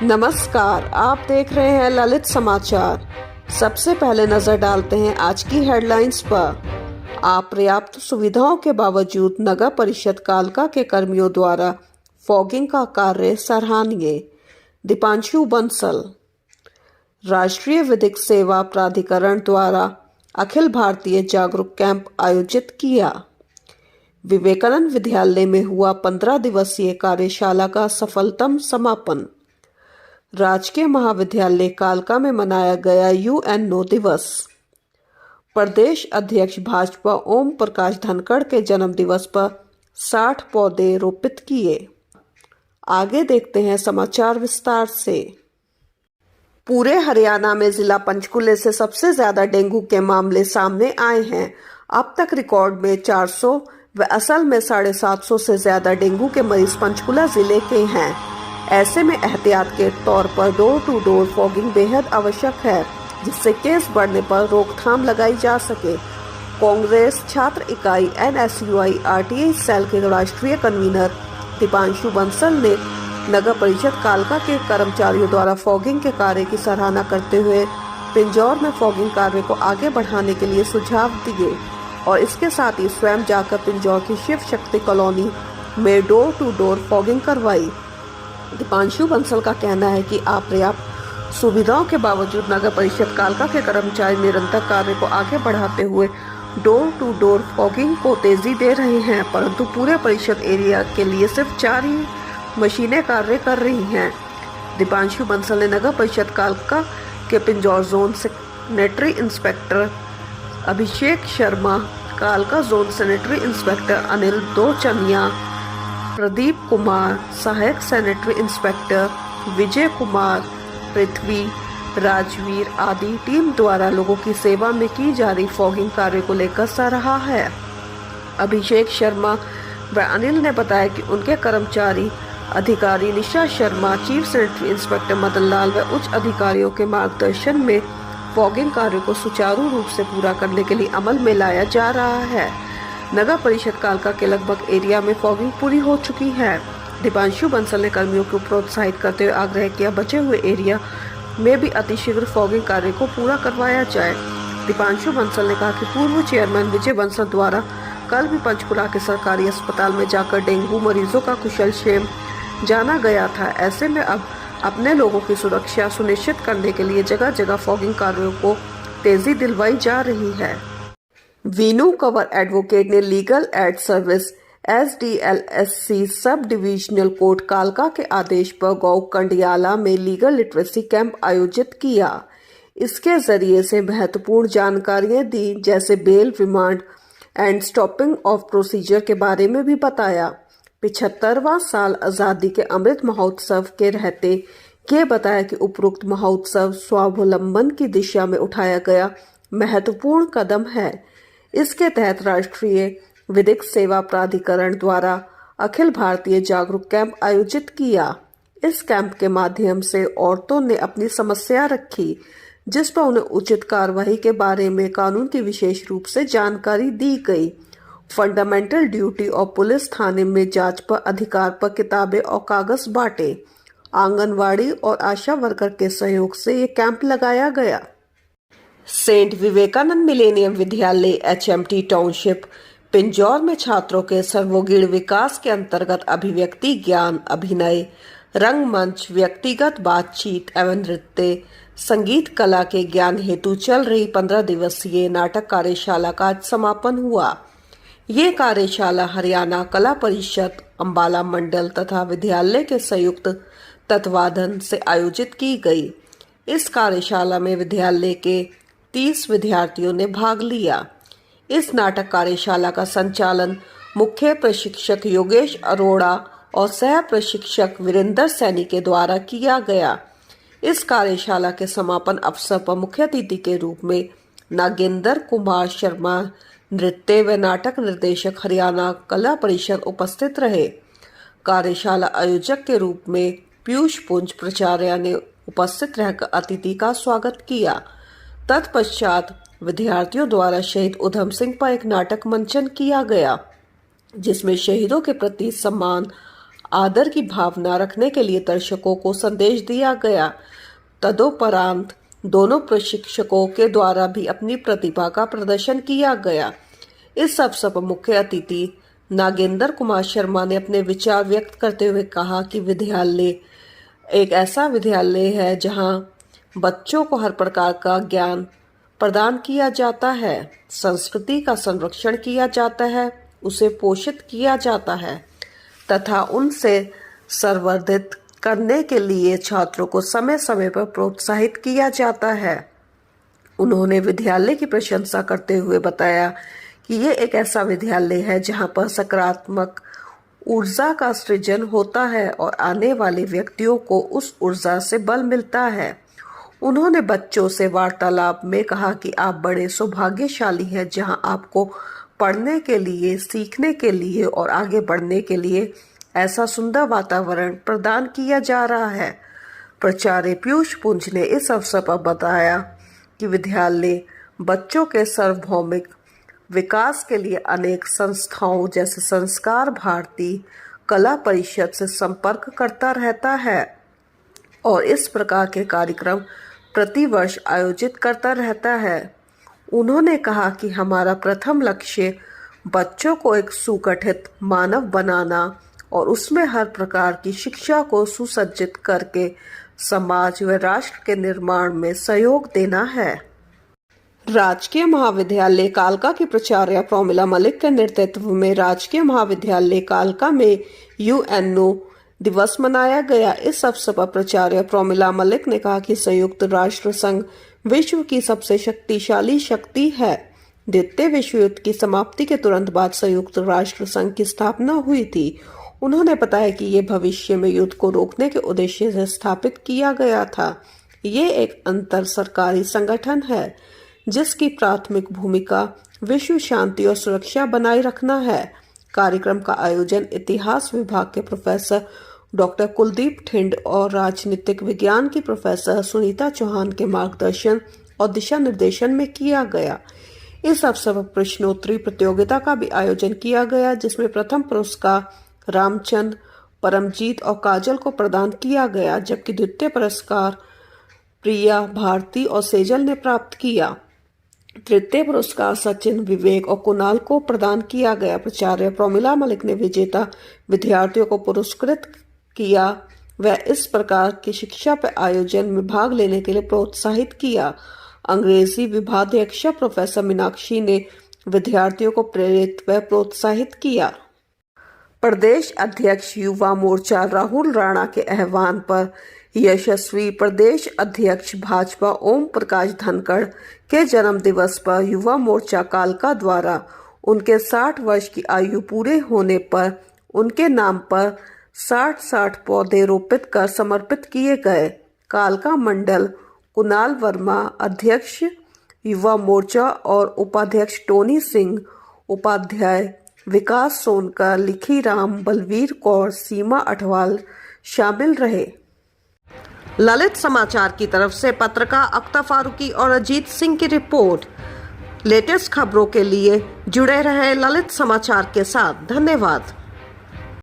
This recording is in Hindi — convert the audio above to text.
नमस्कार, आप देख रहे हैं ललित समाचार। सबसे पहले नजर डालते हैं आज की हेडलाइंस पर। अपर्याप्त सुविधाओं के बावजूद नगर परिषद कालका के कर्मियों द्वारा फॉगिंग का कार्य सराहनीय। दीपांशु बंसल। राष्ट्रीय विधिक सेवा प्राधिकरण द्वारा अखिल भारतीय जागरूक कैंप आयोजित किया। विवेकानंद विद्यालय में हुआ 15 दिवसीय कार्यशाला का सफलतम समापन। राजकीय महाविद्यालय कालका में मनाया गया यूएनओ दिवस। प्रदेश अध्यक्ष भाजपा ओम प्रकाश धनखड़ के जन्म दिवस पर 60 पौधे रोपित किए। आगे देखते हैं समाचार विस्तार से। पूरे हरियाणा में जिला पंचकुले से सबसे ज्यादा डेंगू के मामले सामने आए हैं। अब तक रिकॉर्ड में 400 व असल में 750 से ज्यादा डेंगू के मरीज पंचकुला जिले के हैं। ऐसे में एहतियात के तौर पर डोर टू डोर फॉगिंग बेहद आवश्यक है, जिससे केस बढ़ने पर रोकथाम लगाई जा सके। कांग्रेस छात्र इकाई NSUI RTI सेल के राष्ट्रीय कन्वीनर दीपांशु बंसल ने नगर परिषद कालका के कर्मचारियों द्वारा फॉगिंग के कार्य की सराहना करते हुए पिंजौर में फॉगिंग कार्य को आगे बढ़ाने के लिए सुझाव दिए और इसके साथ ही स्वयं जाकर पिंजौर की शिव शक्ति कॉलोनी में डोर टू डोर फॉगिंग करवाई। दीपांशु बंसल का कहना है कि अपर्याप्त सुविधाओं के बावजूद नगर परिषद कालका के कर्मचारी निरंतर कार्य को आगे बढ़ाते हुए डोर टू डोर फॉगिंग को तेजी दे रहे हैं, परंतु पूरे परिषद एरिया के लिए सिर्फ 4 ही मशीनें कार्य कर रही हैं। दीपांशु बंसल ने नगर परिषद कालका के Pinjore zone sanitary inspector Abhishek Sharma, कालका zone sanitary inspector Anil Dochania, Pradeep Kumar, सहायक सैनिटरी इंस्पेक्टर विजय कुमार, पृथ्वी, राजवीर आदि टीम द्वारा लोगों की सेवा में की जा रही फॉगिंग कार्य को लेकर सराहा है। अभिषेक शर्मा व अनिल ने बताया कि उनके कर्मचारी अधिकारी Nisha Sharma, chief sanitary inspector Madan Lal व उच्च अधिकारियों के मार्गदर्शन में फॉगिंग कार्य को सुचारू रूप से पूरा करने के लिए अमल में लाया जा रहा है। नगर परिषद कालका के लगभग एरिया में फॉगिंग पूरी हो चुकी है। दीपांशु बंसल ने कर्मियों को प्रोत्साहित करते हुए आग्रह किया बचे हुए एरिया में भी अतिशीघ्र फॉगिंग कार्य को पूरा करवाया जाए। दीपांशु बंसल ने कहा कि पूर्व चेयरमैन विजय बंसल द्वारा कल भी पंचकुला के सरकारी अस्पताल में जाकर डेंगू मरीजों का कुशल क्षेम जाना गया था। ऐसे में अब अपने लोगों की सुरक्षा सुनिश्चित करने के लिए जगह जगह फॉगिंग कार्यों को तेजी दिलवाई जा रही है। वीनू कंवर एडवोकेट ने legal aid service SDLSC sub divisional court कालका के आदेश पर गौ कंडियाला में लीगल लिटरेसी कैंप आयोजित किया। इसके जरिए से महत्वपूर्ण जानकारियां दी, जैसे bail, remand and stopping of procedure के बारे में भी बताया। 75वां साल आज़ादी के अमृत महोत्सव के रहते ये बताया कि उपरोक्त महोत्सव स्वावलंबन की दिशा में उठाया गया महत्वपूर्ण कदम है। इसके तहत राष्ट्रीय विधिक सेवा प्राधिकरण द्वारा अखिल भारतीय जागरूक कैंप आयोजित किया। इस कैंप के माध्यम से औरतों ने अपनी समस्या रखी, जिस पर उन्हें उचित कार्रवाई के बारे में कानून की विशेष रूप से जानकारी दी गई। फंडामेंटल ड्यूटी और पुलिस थाने में जांच पर अधिकार पर किताबें और कागज बांटे। आंगनवाड़ी और आशा वर्कर के सहयोग से ये कैंप लगाया गया। सेंट विवेकानंद मिलेनियम विद्यालय HMT टाउनशिप पिंजौर में छात्रों के सर्वोगीण विकास के अंतर्गत अभिव्यक्ति ज्ञान, अभिनय, रंगमंच, व्यक्तिगत बातचीत एवं नृत्य, संगीत कला के ज्ञान हेतु चल रही 15 दिवसीय नाटक कार्यशाला का आज समापन हुआ। ये कार्यशाला हरियाणा कला परिषद अंबाला मंडल तथा विद्यालय के संयुक्त तत्वाधान से आयोजित की गई। इस कार्यशाला में विद्यालय के 30 विद्यार्थियों ने भाग लिया। इस नाटक कार्यशाला का संचालन मुख्य प्रशिक्षक योगेश अरोड़ा और सह प्रशिक्षक वीरेंद्र सैनी के द्वारा किया गया। इस कार्यशाला के समापन अवसर पर मुख्य अतिथि के रूप में नागेंद्र कुमार शर्मा, नृत्य व नाटक निर्देशक हरियाणा कला परिषद उपस्थित रहे। कार्यशाला आयोजक के रूप में पीयूष पुंज प्राचार्य ने उपस्थित रहकर अतिथि का स्वागत किया। तत्पश्चात विद्यार्थियों द्वारा शहीद उधम सिंह पर एक नाटक मंचन किया गया, जिसमें शहीदों के प्रति सम्मान, आदर की भावना रखने के लिए दर्शकों को संदेश दिया गया। तदोपरांत दोनों प्रशिक्षकों के द्वारा भी अपनी प्रतिभा का प्रदर्शन किया गया। इस अवसर पर मुख्य अतिथि नागेंद्र कुमार शर्मा ने अपने विचार व्यक्त करते हुए कहा कि विद्यालय एक ऐसा विद्यालय है जहां बच्चों को हर प्रकार का ज्ञान प्रदान किया जाता है, संस्कृति का संरक्षण किया जाता है, उसे पोषित किया जाता है तथा उनसे संवर्धित करने के लिए छात्रों को समय समय पर प्रोत्साहित किया जाता है। उन्होंने विद्यालय की प्रशंसा करते हुए बताया कि ये एक ऐसा विद्यालय है जहां पर सकारात्मक ऊर्जा का सृजन होता है और आने वाले व्यक्तियों को उस ऊर्जा से बल मिलता है। उन्होंने बच्चों से वार्तालाप में कहा कि आप बड़े सौभाग्यशाली हैं जहां आपको पढ़ने के लिए, सीखने के लिए और आगे बढ़ने के लिए ऐसा सुंदर वातावरण प्रदान किया जा रहा है। प्राचार्य पीयूष पुंज ने इस अवसर पर बताया कि विद्यालय बच्चों के सार्वभौमिक विकास के लिए अनेक संस्थाओं जैसे संस्कार भारती, कला परिषद से संपर्क करता रहता है और इस प्रकार के कार्यक्रम प्रतिवर्ष आयोजित करता रहता है। उन्होंने कहा कि हमारा प्रथम लक्ष्य बच्चों को एक सुगठित मानव बनाना और उसमें हर प्रकार की शिक्षा को सुसज्जित करके समाज व राष्ट्र के निर्माण में सहयोग देना है। राजकीय महाविद्यालय कालका की प्राचार्य प्रोमिला मलिक के नेतृत्व में राजकीय महाविद्यालय कालका में यूएनओ दिवस मनाया गया। इस अवसर पर प्राचार्य प्रोमिला मलिक ने कहा कि संयुक्त राष्ट्र संघ विश्व की सबसे शक्तिशाली शक्ति है। द्वितीय विश्व युद्ध की समाप्ति के तुरंत बाद संयुक्त राष्ट्र संघ की स्थापना हुई थी। उन्होंने बताया कि ये भविष्य में युद्ध को रोकने के उद्देश्य से स्थापित किया गया था। ये एक अंतर सरकारी संगठन है जिसकी प्राथमिक भूमिका विश्व शांति और सुरक्षा बनाए रखना है। कार्यक्रम का आयोजन इतिहास विभाग के प्रोफेसर डॉक्टर कुलदीप ठिंड और राजनीतिक विज्ञान की प्रोफेसर सुनीता चौहान के मार्गदर्शन और दिशा निर्देशन में किया गया। इस अवसर पर प्रश्नोत्तरी प्रतियोगिता का भी आयोजन किया गया जिसमें प्रथम पुरस्कार रामचंद्र, परमजीत और काजल को प्रदान किया गया, जबकि द्वितीय पुरस्कार प्रिया, भारती और सेजल ने प्राप्त किया। तृतीय पुरस्कार सचिन, विवेक और कुणाल को प्रदान किया गया। प्राचार्य प्रोमिला मलिक ने विजेता विद्यार्थियों को पुरस्कृत किया व इस प्रकार की शिक्षा पर आयोजन में भाग लेने के लिए प्रोत्साहित किया। अंग्रेजी विभागाध्यक्ष प्रोफेसर मीनाक्षी ने विद्यार्थियों को प्रेरित व प्रोत्साहित किया। प्रदेश अध्यक्ष युवा मोर्चा राहुल राणा के आह्वान पर यशस्वी प्रदेश अध्यक्ष भाजपा ओम प्रकाश धनखड़ के जन्म दिवस पर युवा मोर्चा कालका द्वारा उनके 60 वर्ष की आयु पूरे होने पर उनके नाम पर 60 पौधे रोपित कर समर्पित किए गए। कालका मंडल कुणाल वर्मा अध्यक्ष युवा मोर्चा और उपाध्यक्ष टोनी सिंह, उपाध्याय विकास सोनकर, लिखी राम, बलवीर कौर, सीमा अठवाल शामिल रहे। ललित समाचार की तरफ से पत्रकार अख्तर फारूकी और अजीत सिंह की रिपोर्ट। लेटेस्ट खबरों के लिए जुड़े रहें ललित समाचार के साथ। धन्यवाद।